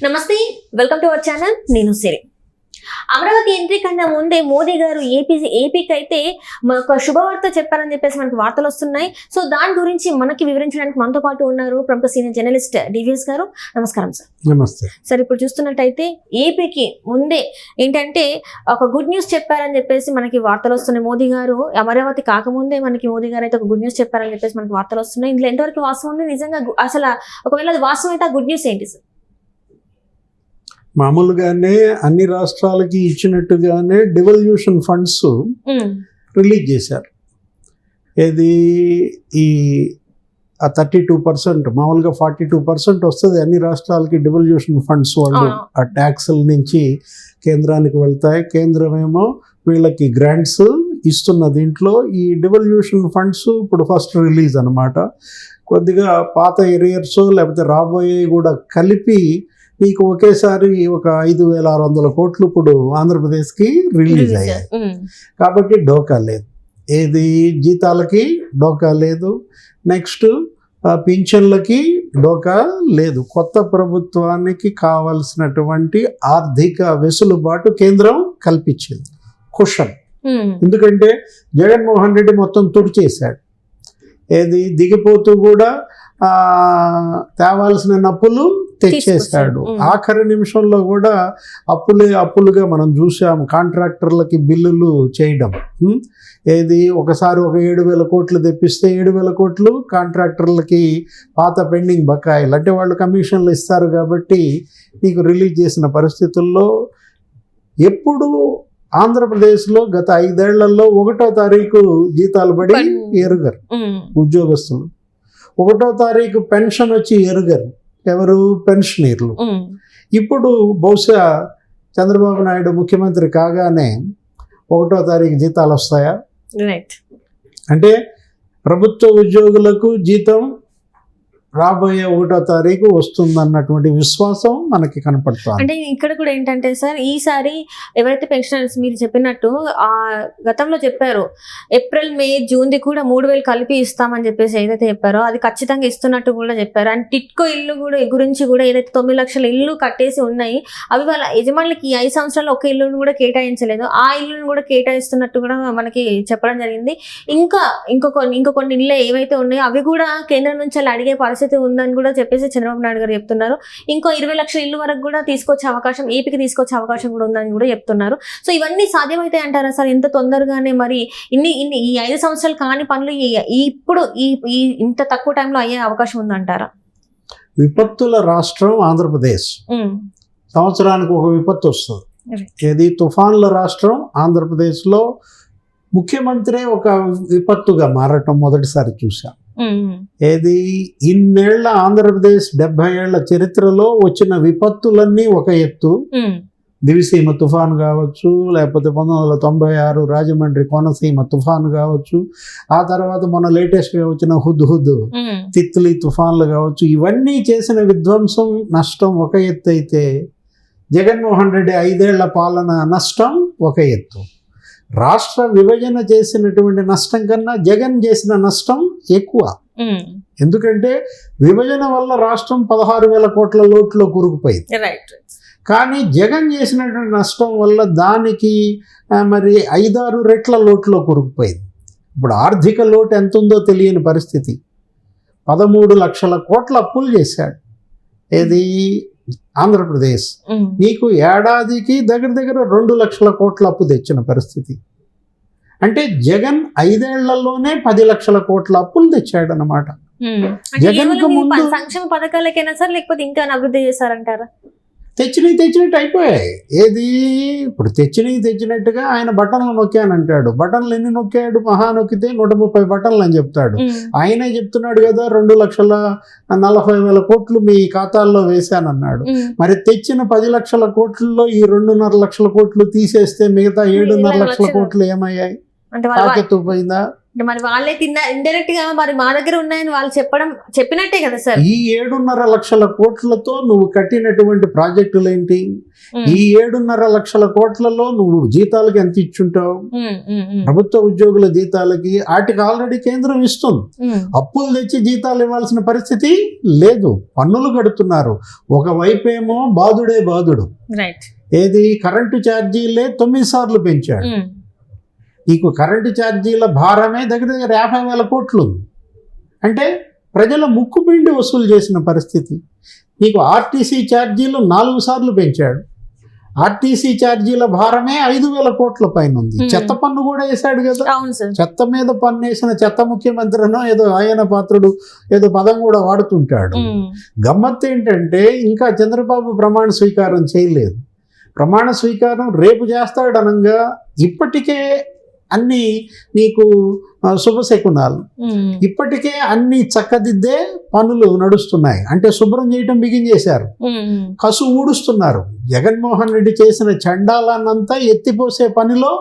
నమస్తే, welcome to our channel. నేను సిరి. Amaravati entry కన్నా ముందే మోదీ గారు ఏపీకి అయితే ఒక శుభవార్త చెప్పారని చెప్పేసి మనకి వార్తలు వస్తున్నాయి. సో దాని గురించి మనకి వివరించడానికి మనతో పాటు ఉన్నారు ప్రముఖ సీనియర్ జర్నలిస్ట్ డివిఎస్ గారు. నమస్కారం సార్. నమస్తే సార్. ఇప్పుడు చూస్తున్నట్టయితే ఏపీకి ముందే ఏంటంటే ఒక గుడ్ న్యూస్ చెప్పారని చెప్పేసి మనకి వార్తలు వస్తున్నాయి. మోదీ గారు అమరావతి కాకముందే మనకి మోదీ గారు అయితే ఒక గుడ్ న్యూస్ చెప్పారని చెప్పేసి మనకి వార్తలు వస్తున్నాయి. ఇందులో ఎంతవరకు వాస్తవం ఉంది? నిజంగా అసలు ఒకవేళ అది వాస్తవం అయితే ఆ గుడ్ న్యూస్ ఏంటి సార్? మామూలుగానే అన్ని రాష్ట్రాలకి ఇచ్చినట్టుగానే డివల్యూషన్ ఫండ్స్ రిలీజ్ చేశారు. ఏది ఈ 32%, మామూలుగా 42% వస్తుంది అన్ని రాష్ట్రాలకి డివల్యూషన్ ఫండ్స్. వాళ్ళు ఆ ట్యాక్సుల నుంచి కేంద్రానికి వెళ్తాయి, కేంద్రమేమో వీళ్ళకి గ్రాంట్స్ ఇస్తున్న దీంట్లో ఈ డివల్యూషన్ ఫండ్స్ ఇప్పుడు ఫస్ట్ రిలీజ్ అనమాట. కొద్దిగా పాత ఎరియర్స్ లేకపోతే రాబోయేవి కూడా కలిపి మీకు ఒకేసారి ఒక 5,600 కోట్లు ఇప్పుడు ఆంధ్రప్రదేశ్కి రిలీజ్ అయ్యాయి. కాబట్టి డోకా లేదు, ఏది జీతాలకి డోకా లేదు, నెక్స్ట్ పింఛన్లకి డోకా లేదు. కొత్త ప్రభుత్వానికి కావలసినటువంటి ఆర్థిక వెసులుబాటు కేంద్రం కల్పించింది, కుషన్. ఎందుకంటే జగన్మోహన్ రెడ్డి మొత్తం తుడిచేశాడు. ఏది దిగిపోతూ కూడా తేవాల్సిన అప్పులు తెచ్చేశాడు. ఆఖరి నిమిషంలో కూడా అప్పులుగా మనం చూసాం. కాంట్రాక్టర్లకి బిల్లులు చేయడం, ఏది ఒకసారి ఒక 7,000 కోట్లు తెప్పిస్తే 7,000 కోట్లు కాంట్రాక్టర్లకి పాత పెండింగ్ బకాయిలు, అంటే వాళ్ళు కమిషన్లు ఇస్తారు కాబట్టి నీకు రిలీజ్ చేసిన పరిస్థితుల్లో. ఎప్పుడు ఆంధ్రప్రదేశ్లో గత 5 ఏళ్లలో 1వ తారీఖు జీతాలు పడి ఎరుగరు ఉద్యోగస్తులు, 1వ తారీఖు పెన్షన్ వచ్చి ఎరుగరు ఎవరు, పెన్షనీర్లు. ఇప్పుడు బహుశా చంద్రబాబు నాయుడు ముఖ్యమంత్రి కాగానే 1వ తారీఖు జీతాలు వస్తాయా? అంటే ప్రభుత్వ ఉద్యోగులకు జీతం రాబోయే 1వ తారీఖు వస్తుందన్నటువంటి విశ్వాసం మనకి కనపడుతుంది. అంటే ఇక్కడ కూడా ఏంటంటే సార్, ఈసారి ఎవరైతే పెన్షనర్స్ మీరు చెప్పినట్టు ఆ గతంలో చెప్పారు ఏప్రిల్ మే జూన్ది కూడా 3,000 కలిపి ఇస్తామని చెప్పేసి ఏదైతే చెప్పారో అది ఖచ్చితంగా ఇస్తున్నట్టు కూడా చెప్పారు. అండ్ టిట్కో ఇల్లు కూడా గురించి కూడా ఏదైతే 9 లక్షల ఇల్లు కట్టేసి ఉన్నాయి, అవి వాళ్ళ యజమానులకి 5 సంవత్సరాలు ఒక ఇల్లును కూడా కేటాయించలేదు, ఆ ఇల్లును కూడా కేటాయిస్తున్నట్టు కూడా మనకి చెప్పడం జరిగింది. ఇంకో కొన్ని ఇళ్ళు ఏవైతే ఉన్నాయో అవి కూడా కేంద్రం నుంచి అలా అడిగే పరిస్థితి ఉందని కూడా చెప్పేసి చంద్రబాబు నాయుడు గారు చెప్తున్నారు. ఇంకో 20 లక్షల ఇల్లు వరకు కూడా తీసుకొచ్చే అవకాశం, ఏపీకి తీసుకొచ్చే అవకాశం కూడా ఉందని కూడా చెప్తున్నారు. సో ఇవన్నీ సాధ్యమైతే అంటారా సార్? ఇంత తొందరగానే మరి ఇన్ని ఈ 5 సంవత్సరాలు కాని పనులు ఇప్పుడు ఈ ఇంత తక్కువ టైంలో అయ్యే అవకాశం ఉందంటారా? విపత్తుల రాష్ట్రం ఆంధ్రప్రదేశ్. సంవత్సరానికి ఒక విపత్తు వస్తుంది. ఏది తుఫాన్ల రాష్ట్రం ఆంధ్రప్రదేశ్లో ముఖ్యమంత్రి ఒక విపత్తుగా మారటం మొదటిసారి చూసాం. ఏది ఇన్నేళ్ల ఆంధ్రప్రదేశ్ 70 ఏళ్ల చరిత్రలో వచ్చిన విపత్తులన్నీ ఒక ఎత్తు. దివిసీమ తుఫాను కావచ్చు, లేకపోతే 1996 రాజమండ్రి కోనసీమ తుఫాను కావచ్చు, ఆ తర్వాత మన లేటెస్ట్గా వచ్చిన హుద్ తిత్లీ తుఫాన్లు కావచ్చు, ఇవన్నీ చేసిన విధ్వంసం నష్టం ఒక ఎత్తు అయితే జగన్మోహన్ రెడ్డి 5 ఏళ్ల పాలన నష్టం ఒక ఎత్తు. రాష్ట్ర విభజన చేసినటువంటి నష్టం కన్నా జగన్ చేసిన నష్టం ఎక్కువ. ఎందుకంటే విభజన వల్ల రాష్ట్రం 16,000 కోట్ల లోటులో కూరుకుపోయింది. కానీ జగన్ చేసినటువంటి నష్టం వల్ల దానికి మరి 5-6 రెట్ల లోటులో కూరుకుపోయింది. ఇప్పుడు ఆర్థిక లోటు ఎంత ఉందో తెలియని పరిస్థితి. 13 లక్షల కోట్ల అప్పులు చేశాడు ఏది ఆంధ్రప్రదేశ్. నీకు ఏడాదికి దగ్గర 2 లక్షల కోట్ల అప్పు తెచ్చిన పరిస్థితి. అంటే జగన్ 5 ఏళ్లలోనే 10 లక్షల కోట్ల అప్పులు తెచ్చాడు అన్నమాట. జగన్ సంక్షేమ పథకాలకైనా సార్, లేకపోతే ఇంకా అభివృద్ధి చేశారంటారా? తెచ్చినట్టు అయిపోయాయి. ఏది ఇప్పుడు తెచ్చినట్టుగా ఆయన బటన్లు నొక్కానంటాడు. బటన్లు ఎన్ని నొక్కాడు? మహా నొక్కితే 130 బటన్లు అని చెప్తాడు. ఆయనే చెప్తున్నాడు కదా 2,40,000 కోట్లు మీ ఖాతాల్లో వేశానన్నాడు. మరి తెచ్చిన 10 లక్షల కోట్లలో ఈ 2.5 లక్షల కోట్లు తీసేస్తే మిగతా 7.5 లక్షల కోట్లు ఏమయ్యాయి? తాకెత్తు పోయిందా? అంటే మరి వాళ్ళే ఇండైరెక్ట్ గా మరి మా దగ్గర ఉన్నాయని వాళ్ళు చెప్పినట్టే కదా సార్. ఈ 7.5 లక్షల కోట్లతో నువ్వు కట్టినటువంటి ప్రాజెక్టులు ఏంటి? ఈ 7.5 లక్షల కోట్లలో నువ్వు జీతాలకి ఎంత ఇచ్చుంటావు? ప్రభుత్వ ఉద్యోగుల జీతాలకి వాటికి ఆల్రెడీ కేంద్రం ఇస్తుంది. అప్పులు తెచ్చి జీతాలు ఇవ్వాల్సిన పరిస్థితి లేదు, పన్నులు కడుతున్నారు. ఒకవైపు ఏమో బాధుడే బాధుడు. ఏది కరెంటు ఛార్జీలే 9 సార్లు పెంచాడు. నీకు కరెంటు ఛార్జీల భారమే దగ్గర 50,000 కోట్లు అంటే ప్రజల ముక్కుపిండి వసూలు చేసిన పరిస్థితి. నీకు ఆర్టీసీ ఛార్జీలు 4 సార్లు పెంచాడు. ఆర్టీసీ ఛార్జీల భారమే 5,000 కోట్ల పైన ఉంది. చెత్త పన్ను కూడా వేశాడు కదా. చెత్త మీద పన్ను వేసిన చెత్త ముఖ్యమంత్రినో ఏదో ఆయన పాత్రుడు ఏదో పదం కూడా వాడుతుంటాడు. గమ్మత్తు ఏంటంటే ఇంకా చంద్రబాబు ప్రమాణ స్వీకారం చేయలేదు. ప్రమాణ స్వీకారం రేపు చేస్తాడనంగా ఇప్పటికే అన్ని నీకు శుభశకునాలు, ఇప్పటికే అన్ని చక్కదిద్దే పనులు నడుస్తున్నాయి. అంటే శుభ్రం చేయటం బిగించేశారు, కసు ఊడుస్తున్నారు. జగన్మోహన్ రెడ్డి చేసిన చండాలన్నంతా ఎత్తిపోసే పనిలో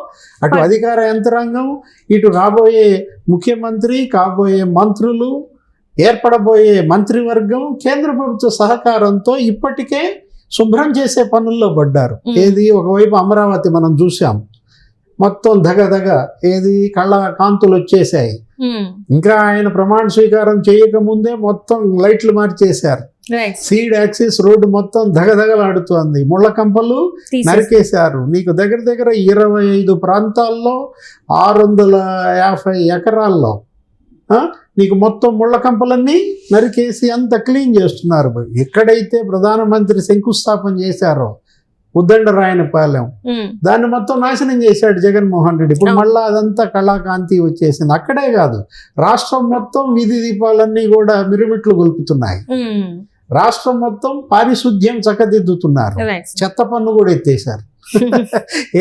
అటు అధికార యంత్రాంగం, ఇటు రాబోయే ముఖ్యమంత్రి, కాబోయే మంత్రులు, ఏర్పడబోయే మంత్రివర్గం కేంద్ర ప్రభుత్వ సహకారంతో ఇప్పటికే శుభ్రం చేసే పనుల్లో పడ్డారు. ఏది ఒకవైపు అమరావతి మనం చూసాం, మొత్తం దగదగ ఏది కళ్ళ కాంతులు వచ్చేసాయి. ఇంకా ఆయన ప్రమాణ స్వీకారం చేయకముందే మొత్తం లైట్లు మార్చేశారు. సీడ్ యాక్సిస్ రోడ్డు మొత్తం దగదగలాడుతోంది. ముళ్ళ కంపలు నరికేశారు. నీకు దగ్గర దగ్గర 25 ప్రాంతాల్లో 650 ఎకరాల్లో నీకు మొత్తం ముళ్ళ కంపలన్నీ నరికేసి అంత క్లీన్ చేస్తున్నారు. ఎక్కడైతే ప్రధానమంత్రి శంకుస్థాపన చేశారో ఉద్దండరాయనపాలెం, దాన్ని మొత్తం నాశనం చేశాడు జగన్మోహన్ రెడ్డి. ఇప్పుడు మళ్ళీ అదంతా కళాకాంతి వచ్చేసింది. అక్కడే కాదు, రాష్ట్రం మొత్తం వీధి దీపాలన్నీ కూడా మిరుమిట్లు గొలుపుతున్నాయి. రాష్ట్రం మొత్తం పారిశుద్ధ్యం చక్కదిద్దుతున్నారు. చెత్త పన్ను కూడా ఎత్తేశారు.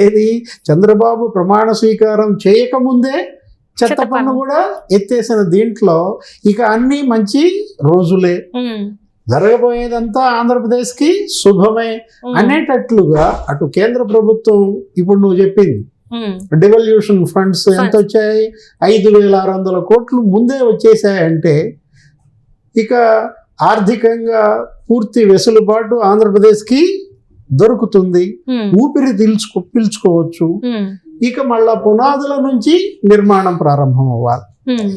ఏది చంద్రబాబు ప్రమాణ స్వీకారం చేయకముందే చెత్త పన్ను కూడా ఎత్తేసిన దీంట్లో ఇక అన్ని మంచి రోజులే. జరగబోయేదంతా ఆంధ్రప్రదేశ్కి శుభమే అనేటట్లుగా అటు కేంద్ర ప్రభుత్వం ఇప్పుడు నువ్వు చెప్పింది డివల్యూషన్ ఫండ్స్ ఎంత వచ్చాయి? 5,600 కోట్లు ముందే వచ్చేసాయంటే ఇక ఆర్థికంగా పూర్తి వెసులుబాటు ఆంధ్రప్రదేశ్కి దొరుకుతుంది. ఊపిరి పీల్చుకోవచ్చు. ఇక మళ్ళా పునాదుల నుంచి నిర్మాణం ప్రారంభం అవ్వాలి.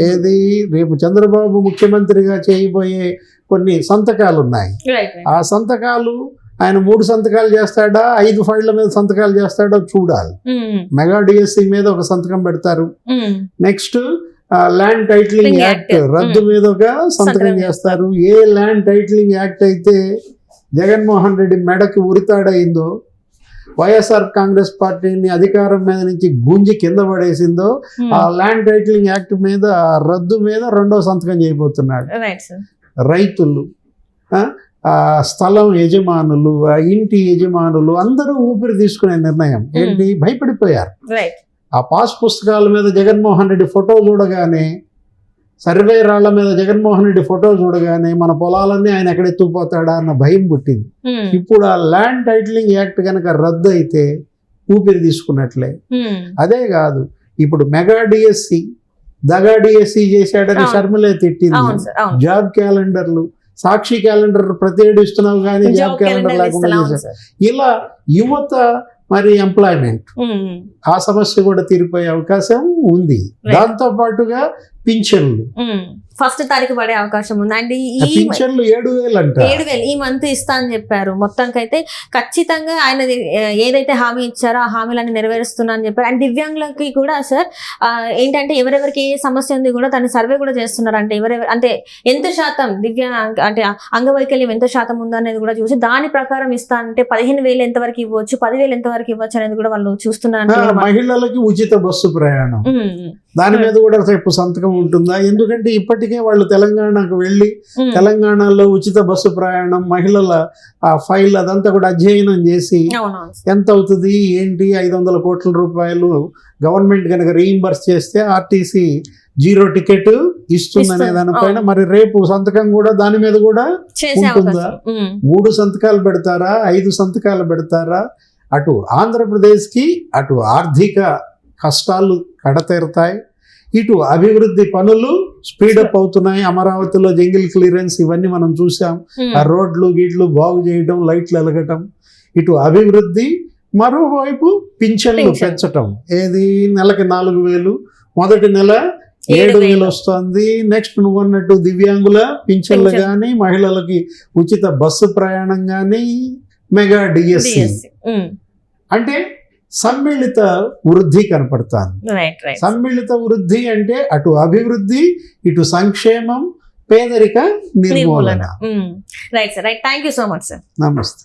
ఏది రేపు చంద్రబాబు ముఖ్యమంత్రిగా చేయబోయే కొన్ని సంతకాలు ఉన్నాయి. ఆ సంతకాలు ఆయన 3 సంతకాలు చేస్తాడా, 5 ఫైళ్ల మీద సంతకాలు చేస్తాడో చూడాలి. మెగా డిఎస్సి మీద ఒక సంతకం పెడతారు. నెక్స్ట్ ల్యాండ్ టైటిలింగ్ యాక్ట్ రద్దు మీద ఒక సంతకం చేస్తారు. ఏ ల్యాండ్ టైటిలింగ్ యాక్ట్ అయితే జగన్మోహన్ రెడ్డి మెడకి ఉరితాడైందో, వైఎస్ఆర్ కాంగ్రెస్ పార్టీని అధికారం మీద నుంచి గుంజి కింద పడేసిందో, ఆ ల్యాండ్ టైటిలింగ్ యాక్ట్ మీద రద్దు మీద 2వ సంతకం చేయబోతున్నాడు. రైతులు, ఆ స్థలం యజమానులు, ఆ ఇంటి యజమానులు అందరూ ఊపిరి తీసుకునే నిర్ణయం ఏంటి? భయపడిపోయారు. ఆ పాస్ పుస్తకాల మీద జగన్మోహన్ రెడ్డి ఫోటో చూడగానే, సర్వే రాళ్ల మీద జగన్మోహన్ రెడ్డి ఫోటో చూడగానే మన పొలాలన్నీ ఆయన ఎక్కడ ఎత్తుకుపోతాడా అన్న భయం పుట్టింది. ఇప్పుడు ఆ ల్యాండ్ టైటిలింగ్ యాక్ట్ కనుక రద్దు అయితే ఊపిరి తీసుకున్నట్లే. అదే కాదు, ఇప్పుడు మెగా డిఎస్సి దగా డిఎస్సి చేశాడని షర్మిలే తిట్టింది. జాబ్ క్యాలెండర్లు, సాక్షి క్యాలెండర్ ప్రతి ఏడు ఇస్తున్నావు కానీ జాబ్ క్యాలెండర్ లేకుండా చేశారు. ఇలా యువత మరి ఎంప్లాయ్మెంట్ ఆ సమస్య కూడా తీరిపోయే అవకాశం ఉంది. దాంతో పాటుగా పింఛన్లు ఫస్ట్ తారీఖు పడే అవకాశం ఉంది. అండ్ ఈ పింఛన్లు 7,000 అంట. 7,000 ఈ మంత్ ఇస్తా అని చెప్పారు. మొత్తానికైతే ఖచ్చితంగా ఆయన ఏదైతే హామీ ఇచ్చారో ఆ హామీలన్నీ నెరవేరుస్తున్నా అని చెప్పారు. అండ్ దివ్యాంగులకి కూడా సార్ ఏంటంటే ఎవరెవరికి ఏ సమస్య ఉంది కూడా దాన్ని సర్వే కూడా చేస్తున్నారు. అంటే ఎవరెవరు అంటే ఎంత శాతం అంటే అంగవైకల్యం ఎంత శాతం ఉందో అనేది కూడా చూసి దాని ప్రకారం ఇస్తా అంటే 15,000 ఎంతవరకు ఇవ్వచ్చు, 10,000 ఎంతవరకు ఇవ్వచ్చు అనేది కూడా వాళ్ళు చూస్తున్నారు. మహిళలకి ఉచిత బస్సు ప్రయాణం దాని మీద కూడా రేపు సంతకం ఉంటుందా? ఎందుకంటే ఇప్పటికే వాళ్ళు తెలంగాణకు వెళ్ళి తెలంగాణలో ఉచిత బస్సు ప్రయాణం మహిళల ఆ ఫైల్ అదంతా కూడా అధ్యయనం చేసి ఎంత అవుతుంది ఏంటి 500 కోట్ల రూపాయలు గవర్నమెంట్ కనుక రీయింబర్స్ చేస్తే ఆర్టీసీ 0 టికెట్ ఇస్తుందనే దానిపైన మరి రేపు సంతకం కూడా దాని మీద కూడా ఉంటుందా? 3 సంతకాలు పెడతారా, 5 సంతకాలు పెడతారా? అటు ఆంధ్రప్రదేశ్కి అటు ఆర్థిక కష్టాలు కడతీరుతాయి, ఇటు అభివృద్ధి పనులు స్పీడప్ అవుతున్నాయి. అమరావతిలో జంగిల్ క్లియరెన్స్ ఇవన్నీ మనం చూసాం. ఆ రోడ్లు గీడ్లు బాగు చేయడం, లైట్లు వెలగటం, ఇటు అభివృద్ధి. మరోవైపు పింఛన్లు పెంచటం. ఏది నెలకి 4,000, మొదటి నెల 7,000 వస్తుంది. నెక్స్ట్ నువ్వు అన్నట్టు దివ్యాంగుల పింఛన్లు కానీ, మహిళలకి ఉచిత బస్సు ప్రయాణం కానీ, మెగా డిఎస్సి. అంటే సమ్మిళిత వృద్ధి కనపడుతుంది. సమ్మిళిత వృద్ధి అంటే అటు అభివృద్ధి, ఇటు సంక్షేమం, పేదరిక నిర్మూలన. Right sir, right. Thank you so much sir. నమస్తే.